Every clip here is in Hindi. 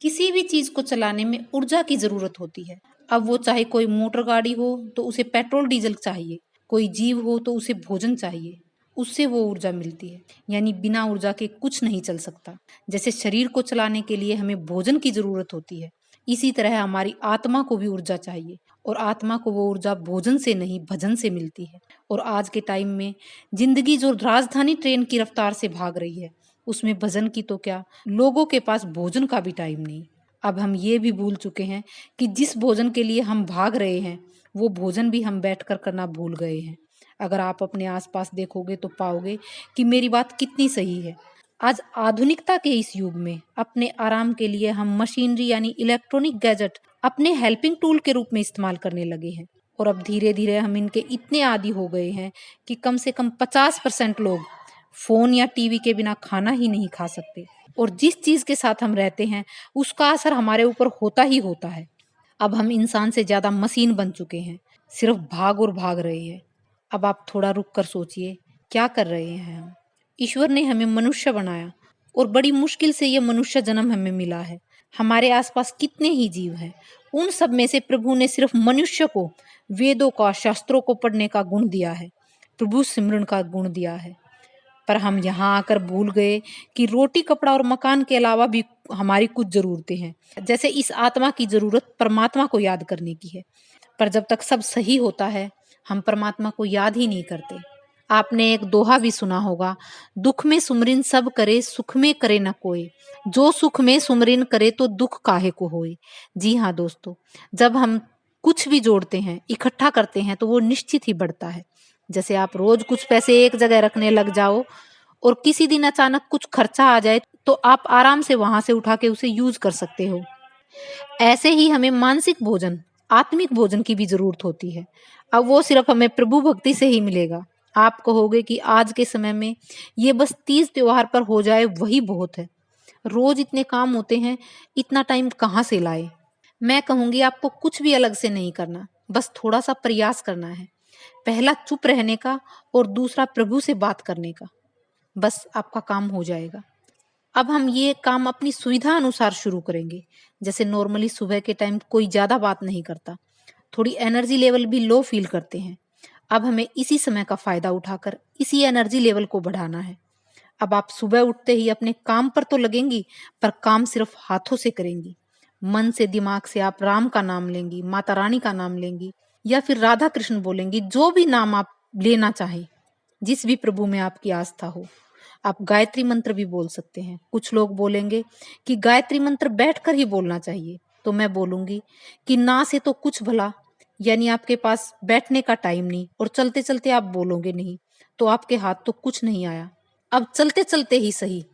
किसी भी चीज को चलाने में ऊर्जा की जरूरत होती है। अब वो चाहे कोई मोटर गाड़ी हो तो उसे पेट्रोल डीजल चाहिए, कोई जीव हो तो उसे भोजन चाहिए, उससे वो ऊर्जा मिलती है। यानी बिना ऊर्जा के कुछ नहीं चल सकता। जैसे शरीर को चलाने के लिए हमें भोजन की जरूरत होती है, इसी तरह हमारी आत्मा को भी ऊर्जा चाहिए, और आत्मा को वो ऊर्जा भोजन से नहीं भजन से मिलती है। और आज के टाइम में जिंदगी जो राजधानी ट्रेन की रफ्तार से भाग रही है, उसमें भजन की तो क्या, लोगों के पास भोजन का भी टाइम नहीं। अब हम ये भी भूल चुके हैं कि जिस भोजन के लिए हम भाग रहे हैं, वो भोजन भी हम बैठकर करना भूल गए हैं। अगर आप अपने आसपास देखोगे तो पाओगे कि मेरी बात कितनी सही है। आज आधुनिकता के इस युग में अपने आराम के लिए हम मशीनरी यानी इलेक्ट्रॉनिक गैजेट अपने हेल्पिंग टूल के रूप में इस्तेमाल करने लगे हैं। और अब धीरे धीरे हम इनके इतने आदी हो गए हैं कि कम से कम 50% लोग फोन या टीवी के बिना खाना ही नहीं खा सकते। और जिस चीज के साथ हम रहते हैं, उसका असर हमारे ऊपर होता ही होता है। अब हम इंसान से ज्यादा मशीन बन चुके हैं, सिर्फ भाग और भाग रहे हैं। अब आप थोड़ा रुक कर सोचिए, क्या कर रहे हैं हम? ईश्वर ने हमें मनुष्य बनाया, और बड़ी मुश्किल से ये मनुष्य जन्म हमें मिला है। हमारे आसपास कितने ही जीव हैं, उन सब में से प्रभु ने सिर्फ मनुष्य को वेदों का, शास्त्रों को पढ़ने का गुण दिया है, प्रभु सिमरन का गुण दिया है। पर हम यहाँ आकर भूल गए कि रोटी, कपड़ा और मकान के अलावा भी हमारी कुछ जरूरतें हैं। जैसे इस आत्मा की जरूरत परमात्मा को याद करने की है। पर जब तक सब सही होता है, हम परमात्मा को याद ही नहीं करते। आपने एक दोहा भी सुना होगा, दुख में सुमरिन सब करे, सुख में करे न कोई। जो सुख में सुमरिन करे तो दुख काहे को होए। जी हाँ दोस्तों, जब हम कुछ भी जोड़ते हैं, इकट्ठा करते हैं, तो वो निश्चित ही बढ़ता है। जैसे आप रोज कुछ पैसे एक जगह रखने लग जाओ, और किसी दिन अचानक कुछ खर्चा आ जाए, तो आप आराम से वहां से उठा के उसे यूज कर सकते हो। ऐसे ही हमें मानसिक भोजन, आत्मिक भोजन की भी जरूरत होती है। अब वो सिर्फ हमें प्रभु भक्ति से ही मिलेगा। आप कहोगे कि आज के समय में ये बस तीज त्योहार पर हो जाए वही बहुत है, रोज इतने काम होते हैं, इतना टाइम कहाँ से लाए? मैं कहूंगी आपको कुछ भी अलग से नहीं करना, बस थोड़ा सा प्रयास करना है। पहला चुप रहने का, और दूसरा प्रभु से बात करने का। बस आपका काम हो जाएगा। अब हम ये काम अपनी सुविधा अनुसार शुरू करेंगे। जैसे नॉर्मली सुबह के टाइम कोई ज्यादा बात नहीं करता, थोड़ी एनर्जी लेवल भी लो फील करते हैं। अब हमें इसी समय का फायदा उठाकर इसी एनर्जी लेवल को बढ़ाना है। अब आप सुबह उठते ही अपने काम पर तो लगेंगी, पर काम सिर्फ हाथों से करेंगी। मन से, दिमाग से आप राम का नाम लेंगी, माता रानी का नाम लेंगी, या फिर राधा कृष्ण बोलेंगी, जो भी नाम आप लेना चाहें, जिस भी प्रभु में आपकी आस्था हो। आप गायत्री मंत्र भी बोल सकते हैं। कुछ लोग बोलेंगे कि गायत्री मंत्र बैठकर ही बोलना चाहिए, तो मैं बोलूंगी कि ना से तो कुछ भला, यानी आपके पास बैठने का टाइम नहीं, और चलते चलते आप बोलोगे नहीं, तो आपके हाथ तो कुछ नहीं आया। अब चलते चलते ही सही,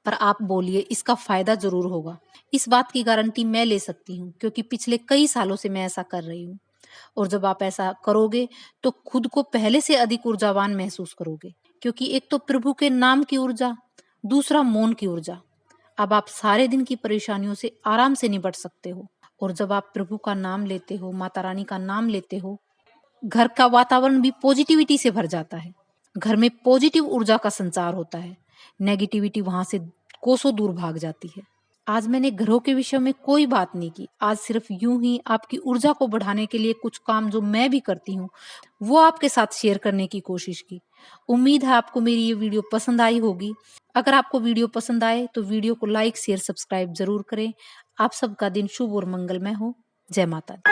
पर आप बोलिए, इसका फायदा जरूर होगा। इस बात की गारंटी मैं ले सकती हूँ, क्योंकि पिछले कई सालों से मैं ऐसा कर रही हूँ। और जब आप ऐसा करोगे, तो खुद को पहले से अधिक ऊर्जावान महसूस करोगे। क्योंकि एक तो प्रभु के नाम की ऊर्जा, दूसरा मौन की ऊर्जा। अब आप सारे दिन की परेशानियों से आराम से निपट सकते हो। और जब आप प्रभु का नाम लेते हो, माता रानी का नाम लेते हो, घर का वातावरण भी पॉजिटिविटी से भर जाता है। घर में पॉजिटिव ऊर्जा का संचार होता है, नेगेटिविटी वहां से कोसों दूर भाग जाती है। आज मैंने घरों के विषय में कोई बात नहीं की, आज सिर्फ यूं ही आपकी ऊर्जा को बढ़ाने के लिए कुछ काम जो मैं भी करती हूँ, वो आपके साथ शेयर करने की कोशिश की। उम्मीद है आपको मेरी ये वीडियो पसंद आई होगी। अगर आपको वीडियो पसंद आए तो वीडियो को लाइक, शेयर, सब्सक्राइब जरूर करें। आप सबका दिन शुभ और मंगलमय हो। जय माता दी।